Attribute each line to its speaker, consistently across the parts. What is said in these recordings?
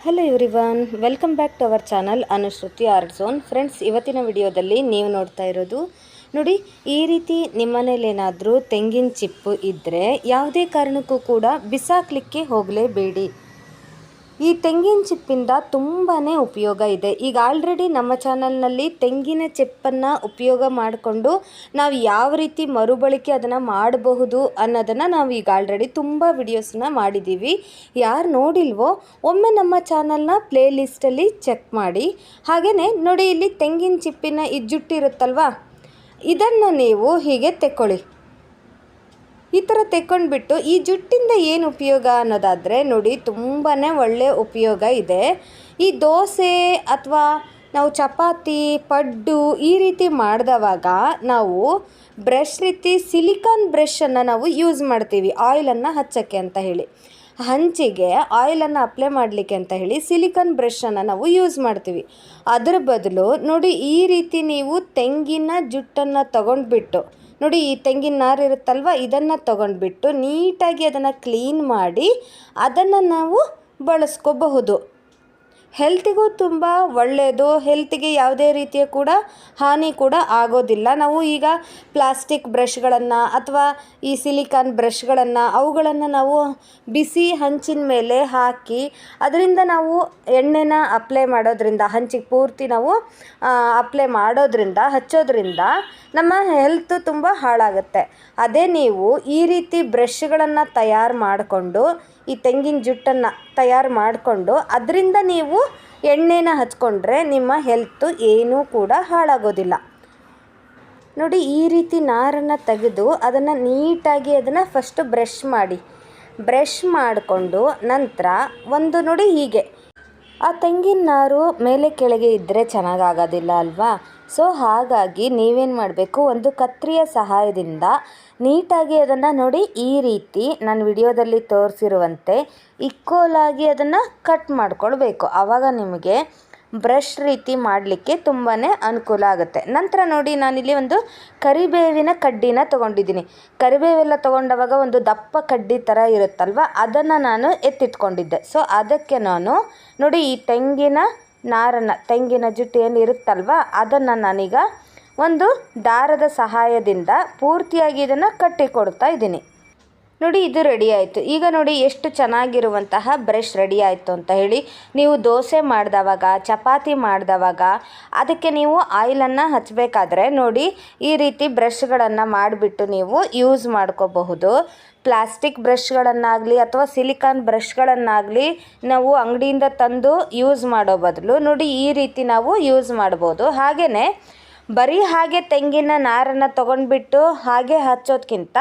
Speaker 1: Hello everyone, welcome back to our channel Anushruti art zone. Friends, ಇವತ್ತಿನ ವಿಡಿಯೋದಲ್ಲಿ ನೀವು ನೋಡ್ತಾ ಇರೋದು ನೋಡಿ, ಈ ರೀತಿ ನಿಮ್ಮನೇಲಿ ಏನಾದರೂ ತೆಂಗಿನ ಚಿಪ್ಪು ಇದ್ದರೆ ಯಾವುದೇ ಕಾರಣಕ್ಕೂ ಕೂಡ ಬಿಸಾಕಲಿಕ್ಕೆ ಹೋಗಲೇಬೇಡಿ. ಈ ತೆಂಗಿನ ಚಿಪ್ಪಿಂದ ತುಂಬಾ ಉಪಯೋಗ ಇದೆ. ಈಗ ಆಲ್ರೆಡಿ ನಮ್ಮ ಚಾನಲ್ನಲ್ಲಿ ತೆಂಗಿನ ಚಿಪ್ಪನ್ನು ಉಪಯೋಗ ಮಾಡಿಕೊಂಡು ನಾವು ಯಾವ ರೀತಿ ಮರುಬಳಕೆ ಅದನ್ನು ಮಾಡಬಹುದು ಅನ್ನೋದನ್ನು ನಾವು ಈಗ ಆಲ್ರೆಡಿ ತುಂಬ ವಿಡಿಯೋಸನ್ನ ಮಾಡಿದ್ದೀವಿ. ಯಾರು ನೋಡಿಲ್ವೋ ಒಮ್ಮೆ ನಮ್ಮ ಚಾನಲ್ನ ಪ್ಲೇ ಲಿಸ್ಟಲ್ಲಿ ಚೆಕ್ ಮಾಡಿ. ಹಾಗೆಯೇ ನೋಡಿ, ಇಲ್ಲಿ ತೆಂಗಿನ ಚಿಪ್ಪಿನ ಈ ಜುಟ್ಟಿರುತ್ತಲ್ವ, ಇದನ್ನು ನೀವು ಹೀಗೆ ತೆಕ್ಕೊಳ್ಳಿ. ಈ ಥರ ತೆಕ್ಕೊಂಡ್ಬಿಟ್ಟು ಈ ಜುಟ್ಟಿಂದ ಏನು ಉಪಯೋಗ ಅನ್ನೋದಾದರೆ ನೋಡಿ, ತುಂಬಾ ಒಳ್ಳೆಯ ಉಪಯೋಗ ಇದೆ. ಈ ದೋಸೆ ಅಥವಾ ನಾವು ಚಪಾತಿ, ಪಡ್ಡು ಈ ರೀತಿ ಮಾಡಿದವಾಗ ನಾವು ಬ್ರಷ್ ರೀತಿ ಸಿಲಿಕಾನ್ ಬ್ರಷನ್ನು ನಾವು ಯೂಸ್ ಮಾಡ್ತೀವಿ, ಆಯಿಲನ್ನು ಹಚ್ಚೋಕ್ಕೆ ಅಂತ ಹೇಳಿ. ಹಂಚಿಗೆ ಆಯಿಲನ್ನು ಅಪ್ಲೈ ಮಾಡಲಿಕ್ಕೆ ಅಂತ ಹೇಳಿ ಸಿಲಿಕಾನ್ ಬ್ರಷನ್ನು ನಾವು ಯೂಸ್ ಮಾಡ್ತೀವಿ. ಅದರ ಬದಲು ನೋಡಿ, ಈ ರೀತಿ ನೀವು ತೆಂಗಿನ ಜುಟ್ಟನ್ನು ತಗೊಂಡ್ಬಿಟ್ಟು ನೋಡಿ, ಈ ತೆಂಗಿನ ನಾರು ಇರುತ್ತಲ್ವ, ಇದನ್ನು ತೊಗೊಂಡ್ಬಿಟ್ಟು ನೀಟಾಗಿ ಅದನ್ನು ಕ್ಲೀನ್ ಮಾಡಿ ಅದನ್ನು ನಾವು ಬಳಸ್ಕೋಬಹುದು. ಹೆಲ್ತಿಗೂ ತುಂಬ ಒಳ್ಳೆಯದು. ಹೆಲ್ತಿಗೆ ಯಾವುದೇ ರೀತಿಯ ಕೂಡ ಹಾನಿ ಕೂಡ ಆಗೋದಿಲ್ಲ. ನಾವು ಈಗ ಪ್ಲಾಸ್ಟಿಕ್ ಬ್ರಷ್ಗಳನ್ನು ಅಥವಾ ಈ ಸಿಲಿಕಾನ್ ಬ್ರಷ್ಗಳನ್ನು ಅವುಗಳನ್ನು ನಾವು ಬಿಸಿ ಹಂಚಿನ ಮೇಲೆ ಹಾಕಿ ಅದರಿಂದ ನಾವು ಎಣ್ಣೆನ ಅಪ್ಲೈ ಮಾಡೋದ್ರಿಂದ, ಹಂಚಿಗೆ ಪೂರ್ತಿ ನಾವು ಅಪ್ಲೈ ಮಾಡೋದ್ರಿಂದ, ಹಚ್ಚೋದ್ರಿಂದ ನಮ್ಮ ಹೆಲ್ತ್ ತುಂಬ ಹಾಳಾಗುತ್ತೆ. ಅದೇ ನೀವು ಈ ರೀತಿ ಬ್ರಷ್ಗಳನ್ನು ತಯಾರು ಮಾಡಿಕೊಂಡು, ಈ ತೆಂಗಿನ ಜುಟ್ಟನ್ನು ತಯಾರು ಮಾಡಿಕೊಂಡು ಅದರಿಂದ ನೀವು ಎಣ್ಣೆನ ಹಚ್ಕೊಂಡ್ರೆ ನಿಮ್ಮ ಹೆಲ್ತು ಏನೂ ಕೂಡ ಹಾಳಾಗೋದಿಲ್ಲ. ನೋಡಿ, ಈ ರೀತಿ ನಾರನ್ನು ತೆಗೆದು ಅದನ್ನು ನೀಟಾಗಿ ಅದನ್ನು ಫಸ್ಟು ಬ್ರಷ್ ಮಾಡಿ, ಬ್ರಷ್ ಮಾಡಿಕೊಂಡು ನಂತರ ಒಂದು ನೋಡಿ ಹೀಗೆ ಆ ತೆಂಗಿನ ನಾರು ಮೇಲೆ ಕೆಳಗೆ ಇದ್ದರೆ ಚೆನ್ನಾಗಾಗೋದಿಲ್ಲ ಅಲ್ವಾ. ಸೊ ಹಾಗಾಗಿ ನೀವೇನು ಮಾಡಬೇಕು, ಒಂದು ಕತ್ತರಿಯ ಸಹಾಯದಿಂದ ನೀಟಾಗಿ ಅದನ್ನು ನೋಡಿ ಈ ರೀತಿ ನಾನು ವಿಡಿಯೋದಲ್ಲಿ ತೋರಿಸಿರುವಂತೆ ಇಕ್ವಲಾಗಿ ಅದನ್ನು ಕಟ್ ಮಾಡ್ಕೊಳ್ಬೇಕು. ಆವಾಗ ನಿಮಗೆ ಬ್ರಷ್ ರೀತಿ ಮಾಡಲಿಕ್ಕೆ ತುಂಬಾ ಅನುಕೂಲ ಆಗುತ್ತೆ. ನಂತರ ನೋಡಿ, ನಾನಿಲ್ಲಿ ಒಂದು ಕರಿಬೇವಿನ ಕಡ್ಡಿನ ತೊಗೊಂಡಿದ್ದೀನಿ. ಕರಿಬೇವೆಲ್ಲ ತೊಗೊಂಡವಾಗ ಒಂದು ದಪ್ಪ ಕಡ್ಡಿ ಥರ ಇರುತ್ತಲ್ವ, ಅದನ್ನು ನಾನು ಎತ್ತಿಟ್ಕೊಂಡಿದ್ದೆ. ಸೊ ಅದಕ್ಕೆ ನಾನು ನೋಡಿ, ಈ ತೆಂಗಿನ ನಾರನ್ನು, ತೆಂಗಿನ ಜುಟ್ಟು ಏನು ಇರುತ್ತಲ್ವ, ಅದನ್ನು ನಾನೀಗ ಒಂದು ದಾರದ ಸಹಾಯದಿಂದ ಪೂರ್ತಿಯಾಗಿ ಇದನ್ನು ಕಟ್ಟಿಕೊಡ್ತಾ ಇದ್ದೀನಿ. ನೋಡಿ, ಇದು ರೆಡಿ ಆಯಿತು. ಈಗ ನೋಡಿ ಎಷ್ಟು ಚೆನ್ನಾಗಿರುವಂತಹ ಬ್ರಷ್ ರೆಡಿ ಆಯಿತು ಅಂತ ಹೇಳಿ. ನೀವು ದೋಸೆ ಮಾಡಿದವಾಗ, ಚಪಾತಿ ಮಾಡಿದವಾಗ ಅದಕ್ಕೆ ನೀವು ಆಯಿಲನ್ನು ಹಚ್ಚಬೇಕಾದ್ರೆ ನೋಡಿ, ಈ ರೀತಿ ಬ್ರಷ್ಗಳನ್ನು ಮಾಡಿಬಿಟ್ಟು ನೀವು ಯೂಸ್ ಮಾಡ್ಕೋಬಹುದು. ಪ್ಲಾಸ್ಟಿಕ್ ಬ್ರಷ್ಗಳನ್ನಾಗಲಿ ಅಥವಾ ಸಿಲಿಕಾನ್ ಬ್ರಷ್ಗಳನ್ನಾಗಲಿ ನಾವು ಅಂಗಡಿಯಿಂದ ತಂದು ಯೂಸ್ ಮಾಡೋ ಬದಲು ನೋಡಿ ಈ ರೀತಿ ನಾವು ಯೂಸ್ ಮಾಡ್ಬೋದು. ಹಾಗೆಯೇ ಬರೀ ಹಾಗೆ ತೆಂಗಿನ ನಾರನ್ನು ತೊಗೊಂಡ್ಬಿಟ್ಟು ಹಾಗೆ ಹಚ್ಚೋದಕ್ಕಿಂತ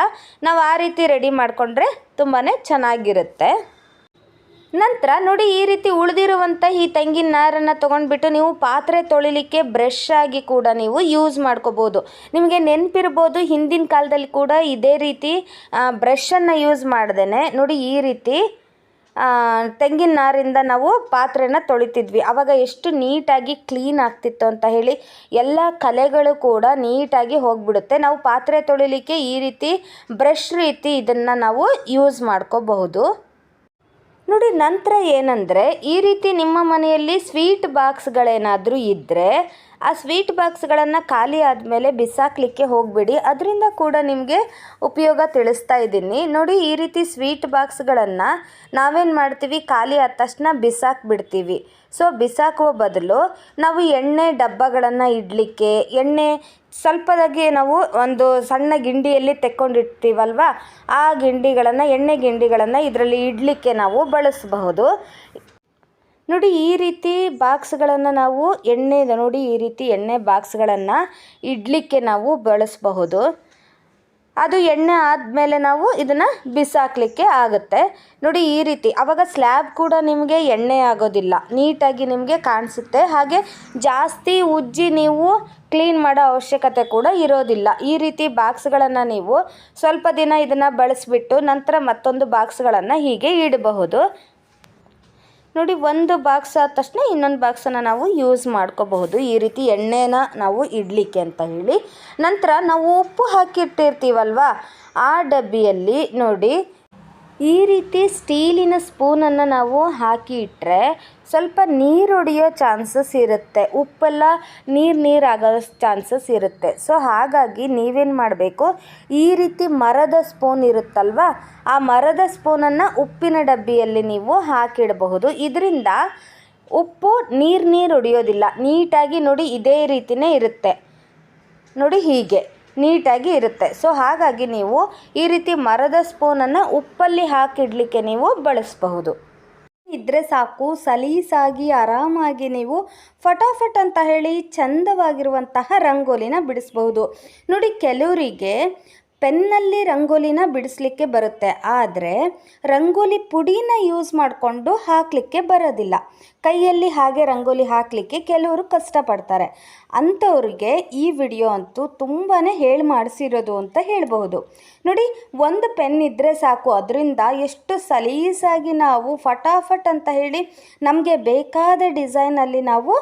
Speaker 1: ನಾವು ಆ ರೀತಿ ರೆಡಿ ಮಾಡಿಕೊಂಡ್ರೆ ತುಂಬಾ ಚೆನ್ನಾಗಿರುತ್ತೆ. ನಂತರ ನೋಡಿ, ಈ ರೀತಿ ಉಳಿದಿರುವಂಥ ಈ ತೆಂಗಿನ ನಾರನ್ನು ತೊಗೊಂಡ್ಬಿಟ್ಟು ನೀವು ಪಾತ್ರೆ ತೊಳಿಲಿಕ್ಕೆ ಬ್ರಷ್ ಆಗಿ ಕೂಡ ನೀವು ಯೂಸ್ ಮಾಡ್ಕೋಬೋದು. ನಿಮಗೆ ನೆನಪಿರ್ಬೋದು, ಹಿಂದಿನ ಕಾಲದಲ್ಲಿ ಕೂಡ ಇದೇ ರೀತಿ ಬ್ರಷನ್ನು ಯೂಸ್ ಮಾಡ್ದೇ ನೋಡಿ ಈ ರೀತಿ ತೆಂಗಿನ ನಾರಿಂದ ನಾವು ಪಾತ್ರೆನ ತೊಳಿತಿದ್ವಿ. ಆವಾಗ ಎಷ್ಟು ನೀಟಾಗಿ ಕ್ಲೀನ್ ಆಗ್ತಿತ್ತು ಅಂತ ಹೇಳಿ. ಎಲ್ಲ ಕಲೆಗಳು ಕೂಡ ನೀಟಾಗಿ ಹೋಗಿಬಿಡುತ್ತೆ. ನಾವು ಪಾತ್ರೆ ತೊಳಿಲಿಕ್ಕೆ ಈ ರೀತಿ ಬ್ರಷ್ ರೀತಿ ಇದನ್ನು ನಾವು ಯೂಸ್ ಮಾಡ್ಕೋಬಹುದು. ನೋಡಿ, ನಂತರ ಏನಂದರೆ, ಈ ರೀತಿ ನಿಮ್ಮ ಮನೆಯಲ್ಲಿ ಸ್ವೀಟ್ ಬಾಕ್ಸ್ಗಳೇನಾದರೂ ಇದ್ದರೆ ಆ ಸ್ವೀಟ್ ಬಾಕ್ಸ್ಗಳನ್ನು ಖಾಲಿ ಆದಮೇಲೆ ಬಿಸಾಕಲಿಕ್ಕೆ ಹೋಗಬೇಡಿ. ಅದರಿಂದ ಕೂಡ ನಿಮಗೆ ಉಪಯೋಗ ತಿಳಿಸ್ತಾ ಇದ್ದೀನಿ. ನೋಡಿ, ಈ ರೀತಿ ಸ್ವೀಟ್ ಬಾಕ್ಸ್ಗಳನ್ನು ನಾವೇನು ಮಾಡ್ತೀವಿ, ಖಾಲಿ ಆದ ತಕ್ಷಣ ಬಿಸಾಕಿಬಿಡ್ತೀವಿ. ಸೊ ಬಿಸಾಕುವ ಬದಲು ನಾವು ಎಣ್ಣೆ ಡಬ್ಬಗಳನ್ನು ಇಡಲಿಕ್ಕೆ, ಎಣ್ಣೆ ಸ್ವಲ್ಪದಾಗಿ ನಾವು ಒಂದು ಸಣ್ಣ ಗಿಂಡಿಯಲ್ಲಿ ತೆಕ್ಕೊಂಡಿರ್ತೀವಲ್ವ, ಆ ಗಿಂಡಿಗಳನ್ನು, ಎಣ್ಣೆ ಗಿಂಡಿಗಳನ್ನು ಇದರಲ್ಲಿ ಇಡಲಿಕ್ಕೆ ನಾವು ಬಳಸಬಹುದು. ನೋಡಿ, ಈ ರೀತಿ ಬಾಕ್ಸ್ಗಳನ್ನು ನಾವು ನೋಡಿ ಈ ರೀತಿ ಎಣ್ಣೆ ಬಾಕ್ಸ್ಗಳನ್ನು ಇಡಲಿಕ್ಕೆ ನಾವು ಬಳಸಬಹುದು. ಅದು ಎಣ್ಣೆ ಆದಮೇಲೆ ನಾವು ಇದನ್ನು ಬಿಸಾಕಲಿಕ್ಕೆ ಆಗುತ್ತೆ. ನೋಡಿ, ಈ ರೀತಿ ಆವಾಗ ಸ್ಲ್ಯಾಬ್ ಕೂಡ ನಿಮಗೆ ಎಣ್ಣೆ ಆಗೋದಿಲ್ಲ, ನೀಟಾಗಿ ನಿಮಗೆ ಕಾಣಿಸುತ್ತೆ. ಹಾಗೆ ಜಾಸ್ತಿ ಉಜ್ಜಿ ನೀವು ಕ್ಲೀನ್ ಮಾಡೋ ಅವಶ್ಯಕತೆ ಕೂಡ ಇರೋದಿಲ್ಲ. ಈ ರೀತಿ ಬಾಕ್ಸ್ಗಳನ್ನು ನೀವು ಸ್ವಲ್ಪ ದಿನ ಇದನ್ನು ಬಳಸಿಬಿಟ್ಟು ನಂತರ ಮತ್ತೊಂದು ಬಾಕ್ಸ್ಗಳನ್ನು ಹೀಗೆ ಇಡಬಹುದು. ನೋಡಿ, ಒಂದು ಬಾಕ್ಸ್ ಆದ ತಕ್ಷಣ ಇನ್ನೊಂದು ಬಾಕ್ಸನ್ನು ನಾವು ಯೂಸ್ ಮಾಡ್ಕೋಬಹುದು, ಈ ರೀತಿ ಎಣ್ಣೆನ ನಾವು ಇಡಲಿಕ್ಕೆ ಅಂತ ಹೇಳಿ. ನಂತರ ನಾವು ಉಪ್ಪು ಹಾಕಿಟ್ಟಿರ್ತೀವಲ್ವ, ಆ ಡಬ್ಬಿಯಲ್ಲಿ ನೋಡಿ ಈ ರೀತಿ ಸ್ಟೀಲಿನ ಸ್ಪೂನನ್ನು ನಾವು ಹಾಕಿ ಇಟ್ಟರೆ ಸ್ವಲ್ಪ ನೀರು ಹೊಡೆಯೋ ಚಾನ್ಸಸ್ ಇರುತ್ತೆ, ಉಪ್ಪೆಲ್ಲ ನೀರಾಗೋ ಚಾನ್ಸಸ್ ಇರುತ್ತೆ. ಸೊ ಹಾಗಾಗಿ ನೀವೇನು ಮಾಡಬೇಕು, ಈ ರೀತಿ ಮರದ ಸ್ಪೂನ್ ಇರುತ್ತಲ್ವ, ಆ ಮರದ ಸ್ಪೂನನ್ನು ಉಪ್ಪಿನ ಡಬ್ಬಿಯಲ್ಲಿ ನೀವು ಹಾಕಿಡಬಹುದು. ಇದರಿಂದ ಉಪ್ಪು ನೀರು ಹೊಡೆಯೋದಿಲ್ಲ, ನೀಟಾಗಿ ನೋಡಿ ಇದೇ ರೀತಿಯೇ ಇರುತ್ತೆ, ನೋಡಿ ಹೀಗೆ ನೀಟಾಗಿ ಇರುತ್ತೆ. ಸೊ ಹಾಗಾಗಿ ನೀವು ಈ ರೀತಿ ಮರದ ಸ್ಪೂನನ್ನು ಉಪ್ಪಲ್ಲಿ ಹಾಕಿಡಲಿಕ್ಕೆ ನೀವು ಬಳಸಬಹುದು. ಇದ್ದರೆ ಸಾಕು, ಸಲೀಸಾಗಿ ಆರಾಮಾಗಿ ನೀವು ಫಟಾಫಟ್ ಅಂತ ಹೇಳಿ ಚಂದವಾಗಿರುವಂತಹ ರಂಗೋಲಿನ ಬಿಡಿಸ್ಬಹುದು. ನೋಡಿ, ಕೆಲವರಿಗೆ ಪೆನ್ನಲ್ಲಿ ರಂಗೋಲಿನ ಬಿಡಿಸ್ಲಿಕ್ಕೆ ಬರುತ್ತೆ, ಆದರೆ ರಂಗೋಲಿ ಪುಡಿನ ಯೂಸ್ ಮಾಡಿಕೊಂಡು ಹಾಕಲಿಕ್ಕೆ ಬರೋದಿಲ್ಲ. ಕೈಯಲ್ಲಿ ಹಾಗೆ ರಂಗೋಲಿ ಹಾಕಲಿಕ್ಕೆ ಕೆಲವರು ಕಷ್ಟಪಡ್ತಾರೆ. ಅಂಥವ್ರಿಗೆ ಈ ವಿಡಿಯೋ ಅಂತೂ ತುಂಬಾ ಹೇಳಿ ಮಾಡಿಸಿರೋದು ಅಂತ ಹೇಳ್ಬಹುದು. ನೋಡಿ, ಒಂದು ಪೆನ್ ಇದ್ದರೆ ಸಾಕು, ಅದರಿಂದ ಎಷ್ಟು ಸಲೀಸಾಗಿ ನಾವು ಫಟಾಫಟ್ ಅಂತ ಹೇಳಿ ನಮಗೆ ಬೇಕಾದ ಡಿಸೈನಲ್ಲಿ ನಾವು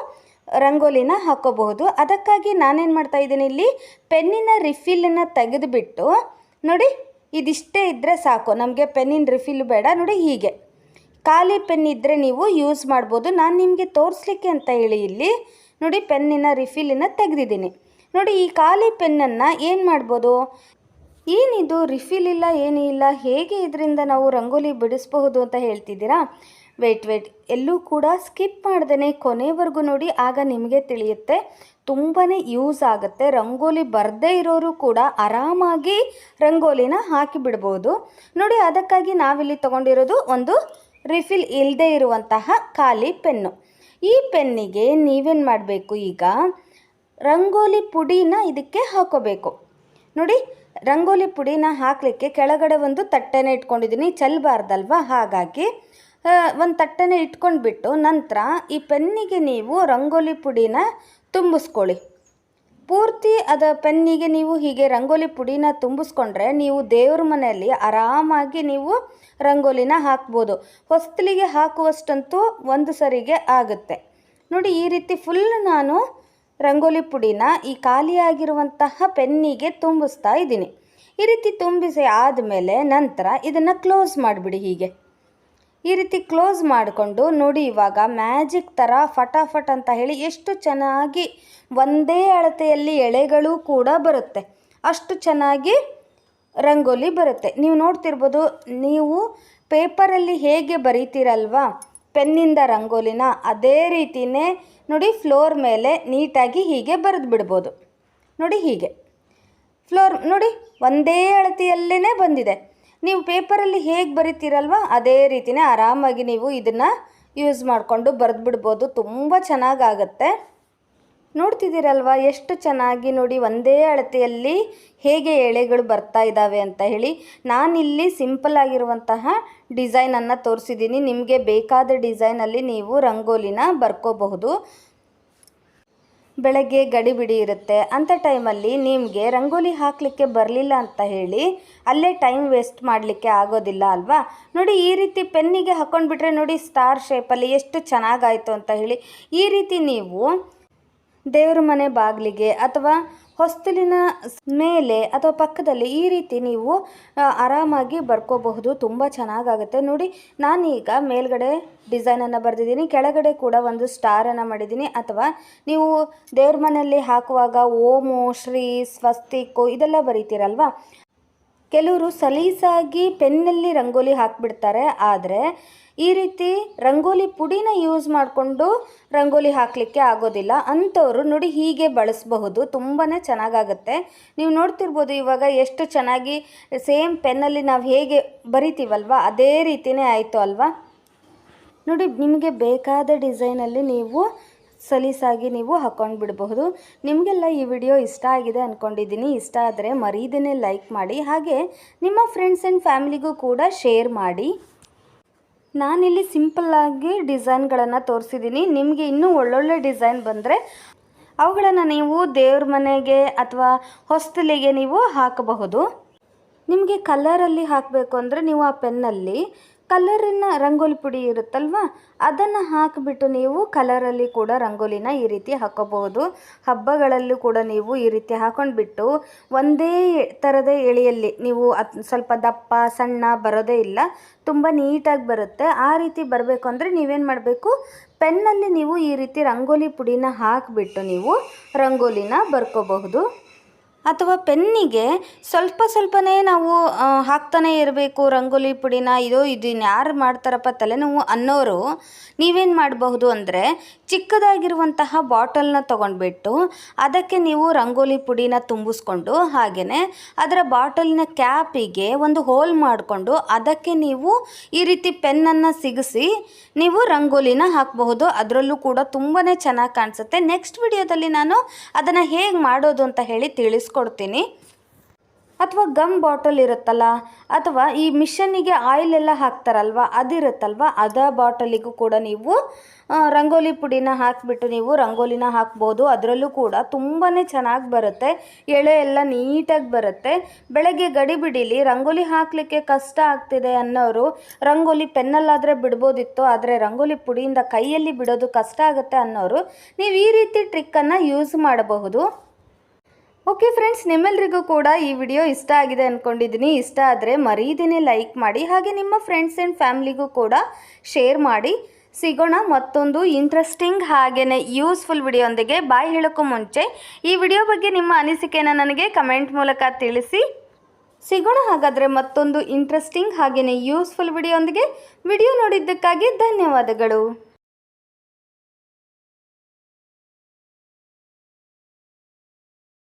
Speaker 1: ರಂಗೋಲಿನ ಹಾಕೋಬಹುದು. ಅದಕ್ಕಾಗಿ ನಾನೇನು ಮಾಡ್ತಾ ಇದ್ದೀನಿ, ಇಲ್ಲಿ ಪೆನ್ನಿನ ರಿಫಿಲನ್ನು ತೆಗೆದುಬಿಟ್ಟು ನೋಡಿ, ಇದಿಷ್ಟೇ ಇದ್ದರೆ ಸಾಕು, ನಮಗೆ ಪೆನ್ನಿನ ರಿಫಿಲ್ ಬೇಡ. ನೋಡಿ, ಹೀಗೆ ಖಾಲಿ ಪೆನ್ ಇದ್ದರೆ ನೀವು ಯೂಸ್ ಮಾಡ್ಬೋದು. ನಾನು ನಿಮಗೆ ತೋರಿಸ್ಲಿಕ್ಕೆ ಅಂತ ಹೇಳಿ ಇಲ್ಲಿ ನೋಡಿ ಪೆನ್ನಿನ ರಿಫಿಲನ್ನು ತೆಗೆದಿದ್ದೀನಿ. ನೋಡಿ, ಈ ಖಾಲಿ ಪೆನ್ನನ್ನು ಏನು ಮಾಡ್ಬೋದು, ಏನಿದು ರಿಫಿಲ್ ಇಲ್ಲ ಏನೂ ಇಲ್ಲ, ಹೇಗೆ ಇದರಿಂದ ನಾವು ರಂಗೋಲಿ ಬಿಡಿಸಬಹುದು ಅಂತ ಹೇಳ್ತಿದ್ದೀರಾ? ವೇಟ್ ಎಲ್ಲೂ ಕೂಡ ಸ್ಕಿಪ್ ಮಾಡ್ದೇ ಕೊನೆವರೆಗೂ ನೋಡಿ, ಆಗ ನಿಮಗೆ ತಿಳಿಯುತ್ತೆ. ತುಂಬಾ ಯೂಸ್ ಆಗುತ್ತೆ. ರಂಗೋಲಿ ಬರದೇ ಇರೋರು ಕೂಡ ಆರಾಮಾಗಿ ರಂಗೋಲಿನ ಹಾಕಿ ಬಿಡ್ಬೋದು. ನೋಡಿ, ಅದಕ್ಕಾಗಿ ನಾವಿಲ್ಲಿ ತೊಗೊಂಡಿರೋದು ಒಂದು ರಿಫಿಲ್ ಇಲ್ಲದೆ ಇರುವಂತಹ ಖಾಲಿ ಪೆನ್ನು. ಈ ಪೆನ್ನಿಗೆ ನೀವೇನು ಮಾಡಬೇಕು, ಈಗ ರಂಗೋಲಿ ಪುಡಿನ ಇದಕ್ಕೆ ಹಾಕೋಬೇಕು. ನೋಡಿ, ರಂಗೋಲಿ ಪುಡಿನ ಹಾಕಲಿಕ್ಕೆ ಕೆಳಗಡೆ ಒಂದು ತಟ್ಟೆನ ಇಟ್ಕೊಂಡಿದ್ದೀನಿ, ಚೆಲ್ಲಬಾರ್ದಲ್ವ, ಹಾಗಾಗಿ ಒಂದು ತಟ್ಟೆನ ಇಟ್ಕೊಂಡ್ಬಿಟ್ಟು ನಂತರ ಈ ಪೆನ್ನಿಗೆ ನೀವು ರಂಗೋಲಿ ಪುಡಿನ ತುಂಬಿಸ್ಕೊಳ್ಳಿ. ಪೂರ್ತಿ ಅದ ಪೆನ್ನಿಗೆ ನೀವು ಹೀಗೆ ರಂಗೋಲಿ ಪುಡಿನ ತುಂಬಿಸ್ಕೊಂಡ್ರೆ ನೀವು ದೇವ್ರ ಮನೆಯಲ್ಲಿ ಆರಾಮಾಗಿ ನೀವು ರಂಗೋಲಿನ ಹಾಕ್ಬೋದು. ಹೊಸ್ತಲಿಗೆ ಹಾಕುವಷ್ಟಂತೂ ಒಂದು ಸರಿಗೆ ಆಗುತ್ತೆ. ನೋಡಿ, ಈ ರೀತಿ ಫುಲ್ ನಾನು ರಂಗೋಲಿ ಪುಡಿನ ಈ ಖಾಲಿಯಾಗಿರುವಂತಹ ಪೆನ್ನಿಗೆ ತುಂಬಿಸ್ತಾ ಇದ್ದೀನಿ. ಈ ರೀತಿ ತುಂಬಿಸಿ ಆದಮೇಲೆ ನಂತರ ಇದನ್ನು ಕ್ಲೋಸ್ ಮಾಡಿಬಿಡಿ. ಹೀಗೆ ಈ ರೀತಿ ಕ್ಲೋಸ್ ಮಾಡಿಕೊಂಡು ನೋಡಿ, ಇವಾಗ ಮ್ಯಾಜಿಕ್ ಥರ ಫಟಾಫಟ್ ಅಂತ ಹೇಳಿ ಎಷ್ಟು ಚೆನ್ನಾಗಿ ಒಂದೇ ಅಳತೆಯಲ್ಲಿ ಎಳೆಗಳು ಕೂಡ ಬರುತ್ತೆ, ಅಷ್ಟು ಚೆನ್ನಾಗಿ ರಂಗೋಲಿ ಬರುತ್ತೆ. ನೀವು ನೋಡ್ತಿರ್ಬೋದು, ನೀವು ಪೇಪರಲ್ಲಿ ಹೇಗೆ ಬರೀತೀರಲ್ವಾ ಪೆನ್ನಿಂದ ರಂಗೋಲಿನ, ಅದೇ ರೀತಿಯೇ ನೋಡಿ ಫ್ಲೋರ್ ಮೇಲೆ ನೀಟಾಗಿ ಹೀಗೆ ಬರೆದು ಬಿಡ್ಬೋದು. ನೋಡಿ, ಹೀಗೆ ಫ್ಲೋರ್ ನೋಡಿ ಒಂದೇ ಅಳತೆಯಲ್ಲೇ ಬಂದಿದೆ. ನೀವು ಪೇಪರಲ್ಲಿ ಹೇಗೆ ಬರಿತೀರಲ್ವ ಅದೇ ರೀತಿಯೇ ಆರಾಮಾಗಿ ನೀವು ಇದನ್ನು ಯೂಸ್ ಮಾಡಿಕೊಂಡು ಬರೆದು ಬಿಡ್ಬೋದು. ತುಂಬ ಚೆನ್ನಾಗಾಗತ್ತೆ. ನೋಡ್ತಿದ್ದೀರಲ್ವ ಎಷ್ಟು ಚೆನ್ನಾಗಿ ನೋಡಿ ಒಂದೇ ಅಳತೆಯಲ್ಲಿ ಹೇಗೆ ಎಳೆಗಳು ಬರ್ತಾ ಇದ್ದಾವೆ ಅಂತ ಹೇಳಿ. ನಾನಿಲ್ಲಿ ಸಿಂಪಲ್ ಆಗಿರುವಂತಹ ಡಿಸೈನನ್ನು ತೋರಿಸಿದ್ದೀನಿ. ನಿಮಗೆ ಬೇಕಾದ ಡಿಸೈನಲ್ಲಿ ನೀವು ರಂಗೋಲಿನ ಬರ್ಕೋಬಹುದು. ಬೆಳಗ್ಗೆ ಗಡಿಬಿಡಿ ಇರುತ್ತೆ, ಅಂಥ ಟೈಮಲ್ಲಿ ನಿಮಗೆ ರಂಗೋಲಿ ಹಾಕಲಿಕ್ಕೆ ಬರಲಿಲ್ಲ ಅಂತ ಹೇಳಿ ಅಲ್ಲೇ ಟೈಮ್ ವೇಸ್ಟ್ ಮಾಡಲಿಕ್ಕೆ ಆಗೋದಿಲ್ಲ ಅಲ್ವಾ. ನೋಡಿ, ಈ ರೀತಿ ಪೆನ್ನಿಗೆ ಹಾಕ್ಕೊಂಡ್ಬಿಟ್ರೆ ನೋಡಿ ಸ್ಟಾರ್ ಶೇಪಲ್ಲಿ ಎಷ್ಟು ಚೆನ್ನಾಗಾಯಿತು ಅಂತ ಹೇಳಿ. ಈ ರೀತಿ ನೀವು ದೇವ್ರ ಮನೆ ಬಾಗಿಲಿಗೆ ಅಥವಾ ಹೊಸ್ತಲಿನ ಮೇಲೆ ಅಥವಾ ಪಕ್ಕದಲ್ಲಿ ಈ ರೀತಿ ನೀವು ಆರಾಮಾಗಿ ಬರ್ಕೋಬಹುದು. ತುಂಬ ಚೆನ್ನಾಗಾಗುತ್ತೆ. ನೋಡಿ, ನಾನೀಗ ಮೇಲ್ಗಡೆ ಡಿಸೈನನ್ನು ಬರೆದಿದ್ದೀನಿ, ಕೆಳಗಡೆ ಕೂಡ ಒಂದು ಸ್ಟಾರನ್ನು ಮಾಡಿದ್ದೀನಿ. ಅಥವಾ ನೀವು ದೇವ್ರ ಮನೆಯಲ್ಲಿ ಹಾಕುವಾಗ ಓಮು, ಶ್ರೀ, ಸ್ವಸ್ತಿಕು ಇದೆಲ್ಲ ಬರೀತೀರಲ್ವ, ಕೆಲವರು ಸಲೀಸಾಗಿ ಪೆನ್ನಲ್ಲಿ ರಂಗೋಲಿ ಹಾಕಿಬಿಡ್ತಾರೆ. ಆದರೆ ಈ ರೀತಿ ರಂಗೋಲಿ ಪುಡಿನ ಯೂಸ್ ಮಾಡಿಕೊಂಡು ರಂಗೋಲಿ ಹಾಕಲಿಕ್ಕೆ ಆಗೋದಿಲ್ಲ. ಅಂಥವರು ನೋಡಿ ಹೀಗೆ ಬಳಸಬಹುದು, ತುಂಬಾ ಚೆನ್ನಾಗಾಗುತ್ತೆ. ನೀವು ನೋಡ್ತಿರ್ಬೋದು ಇವಾಗ ಎಷ್ಟು ಚೆನ್ನಾಗಿ ಸೇಮ್ ಪೆನ್ನಲ್ಲಿ ನಾವು ಹೇಗೆ ಬರಿತೀವಲ್ವ ಅದೇ ರೀತಿಯೇ ಆಯಿತು ಅಲ್ವಾ. ನೋಡಿ, ನಿಮಗೆ ಬೇಕಾದ ಡಿಸೈನಲ್ಲಿ ನೀವು ಸಲೀಸಾಗಿ ನೀವು ಹಾಕ್ಕೊಂಡು ಬಿಡಬಹುದು. ನಿಮಗೆಲ್ಲ ಈ ವಿಡಿಯೋ ಇಷ್ಟ ಆಗಿದೆ ಅಂದ್ಕೊಂಡಿದ್ದೀನಿ. ಇಷ್ಟ ಆದರೆ ಮರೀದೇ ಲೈಕ್ ಮಾಡಿ, ಹಾಗೆ ನಿಮ್ಮ ಫ್ರೆಂಡ್ಸ್ ಆ್ಯಂಡ್ ಫ್ಯಾಮಿಲಿಗೂ ಕೂಡ ಶೇರ್ ಮಾಡಿ. ನಾನಿಲ್ಲಿ ಸಿಂಪಲ್ಲಾಗಿ ಡಿಸೈನ್ಗಳನ್ನು ತೋರಿಸಿದ್ದೀನಿ. ನಿಮಗೆ ಇನ್ನೂ ಒಳ್ಳೊಳ್ಳೆ ಡಿಸೈನ್ ಬಂದರೆ ಅವುಗಳನ್ನು ನೀವು ದೇವ್ರ ಮನೆಗೆ ಅಥವಾ ಹೊಸ್ತಲಿಗೆ ನೀವು ಹಾಕಬಹುದು. ನಿಮಗೆ ಕಲರಲ್ಲಿ ಹಾಕಬೇಕು ಅಂದರೆ ನೀವು ಆ ಪೆನ್ನಲ್ಲಿ ಕಲರಿನ ರಂಗೋಲಿ ಪುಡಿ ಇರುತ್ತಲ್ವ ಅದನ್ನು ಹಾಕಿಬಿಟ್ಟು ನೀವು ಕಲರಲ್ಲಿ ಕೂಡ ರಂಗೋಲಿನ ಈ ರೀತಿ ಹಾಕೋಬಹುದು. ಹಬ್ಬಗಳಲ್ಲೂ ಕೂಡ ನೀವು ಈ ರೀತಿ ಹಾಕೊಂಡ್ಬಿಟ್ಟು ಒಂದೇ ಥರದ ಎಳೆಯಲ್ಲಿ ನೀವು ಸ್ವಲ್ಪ ದಪ್ಪ ಸಣ್ಣ ಬರೋದೇ ಇಲ್ಲ, ತುಂಬ ನೀಟಾಗಿ ಬರುತ್ತೆ. ಆ ರೀತಿ ಬರಬೇಕು ಅಂದರೆ ನೀವೇನು ಮಾಡಬೇಕು, ಪೆನ್ನಲ್ಲಿ ನೀವು ಈ ರೀತಿ ರಂಗೋಲಿ ಪುಡಿನ ಹಾಕಿಬಿಟ್ಟು ನೀವು ರಂಗೋಲಿನ ಬರ್ಕೋಬಹುದು. ಅಥವಾ ಪೆನ್ನಿಗೆ ಸ್ವಲ್ಪ ಸ್ವಲ್ಪನೇ ನಾವು ಹಾಕ್ತಾನೆ ಇರಬೇಕು ರಂಗೋಲಿ ಪುಡಿನ. ಇದನ್ನು ಯಾರು ಮಾಡ್ತಾರಪ್ಪ ತಲೆನೋವು ಅನ್ನೋರು ನೀವೇನು ಮಾಡಬಹುದು ಅಂದರೆ ಚಿಕ್ಕದಾಗಿರುವಂತಹ ಬಾಟಲ್ನ ತೊಗೊಂಡ್ಬಿಟ್ಟು ಅದಕ್ಕೆ ನೀವು ರಂಗೋಲಿ ಪುಡಿನ ತುಂಬಿಸ್ಕೊಂಡು ಹಾಗೆಯೇ ಅದರ ಬಾಟಲಿನ ಕ್ಯಾಪಿಗೆ ಒಂದು ಹೋಲ್ ಮಾಡಿಕೊಂಡು ಅದಕ್ಕೆ ನೀವು ಈ ರೀತಿ ಪೆನ್ನನ್ನು ಸಿಗಿಸಿ ನೀವು ರಂಗೋಲಿನ ಹಾಕಬಹುದು. ಅದರಲ್ಲೂ ಕೂಡ ತುಂಬಾ ಚೆನ್ನಾಗಿ ಕಾಣಿಸುತ್ತೆ. ನೆಕ್ಸ್ಟ್ ವಿಡಿಯೋದಲ್ಲಿ ನಾನು ಅದನ್ನು ಹೇಗೆ ಮಾಡೋದು ಅಂತ ಹೇಳಿ ತಿಳಿಸ್ಕೊಡ್ತೀನಿ. ಅಥವಾ ಗಮ್ ಬಾಟಲ್ ಇರುತ್ತಲ್ಲ, ಅಥವಾ ಈ ಮಿಷನ್ನಿಗೆ ಆಯಿಲ್ ಎಲ್ಲ ಹಾಕ್ತಾರಲ್ವ ಅದಿರುತ್ತಲ್ವ, ಅದ ಬಾಟಲಿಗೂ ಕೂಡ ನೀವು ರಂಗೋಲಿ ಪುಡಿನ ಹಾಕಿಬಿಟ್ಟು ನೀವು ರಂಗೋಲಿನ ಹಾಕ್ಬೋದು. ಅದರಲ್ಲೂ ಕೂಡ ತುಂಬಾ ಚೆನ್ನಾಗಿ ಬರುತ್ತೆ, ಎಳೆ ಎಲ್ಲ ನೀಟಾಗಿ ಬರುತ್ತೆ. ಬೆಳಗ್ಗೆ ಗಡಿಬಿಡಿಲಿ ರಂಗೋಲಿ ಹಾಕಲಿಕ್ಕೆ ಕಷ್ಟ ಆಗ್ತಿದೆ ಅನ್ನೋರು ರಂಗೋಲಿ ಪೆನ್ನಲ್ಲಾದರೆ ಬಿಡ್ಬೋದಿತ್ತು, ಆದರೆ ರಂಗೋಲಿ ಪುಡಿಯಿಂದ ಕೈಯಲ್ಲಿ ಬಿಡೋದು ಕಷ್ಟ ಆಗುತ್ತೆ ಅನ್ನೋರು ನೀವು ಈ ರೀತಿ ಟ್ರಿಕ್ಕನ್ನು ಯೂಸ್ ಮಾಡಬಹುದು. ಓಕೆ ಫ್ರೆಂಡ್ಸ್, ನಿಮ್ಮೆಲ್ಲರಿಗೂ ಕೂಡ ಈ ವಿಡಿಯೋ ಇಷ್ಟ ಆಗಿದೆ ಅಂದ್ಕೊಂಡಿದ್ದೀನಿ. ಇಷ್ಟ ಆದರೆ ಮರೀದೇನೆ ಲೈಕ್ ಮಾಡಿ, ಹಾಗೆ ನಿಮ್ಮ ಫ್ರೆಂಡ್ಸ್ ಆ್ಯಂಡ್ ಫ್ಯಾಮಿಲಿಗೂ ಕೂಡ ಶೇರ್ ಮಾಡಿ. ಸಿಗೋಣ ಮತ್ತೊಂದು ಇಂಟ್ರೆಸ್ಟಿಂಗ್ ಹಾಗೆಯೇ ಯೂಸ್ಫುಲ್ ವಿಡಿಯೋಂದಿಗೆ. ಬಾಯ್ ಹೇಳೋಕ್ಕೂ ಮುಂಚೆ ಈ ವಿಡಿಯೋ ಬಗ್ಗೆ ನಿಮ್ಮ ಅನಿಸಿಕೆನ ನನಗೆ ಕಮೆಂಟ್ ಮೂಲಕ ತಿಳಿಸಿ. ಸಿಗೋಣ ಹಾಗಾದರೆ ಮತ್ತೊಂದು ಇಂಟ್ರೆಸ್ಟಿಂಗ್ ಹಾಗೆಯೇ ಯೂಸ್ಫುಲ್ ವಿಡಿಯೋಂದಿಗೆ. ವಿಡಿಯೋ ನೋಡಿದ್ದಕ್ಕಾಗಿ ಧನ್ಯವಾದಗಳು.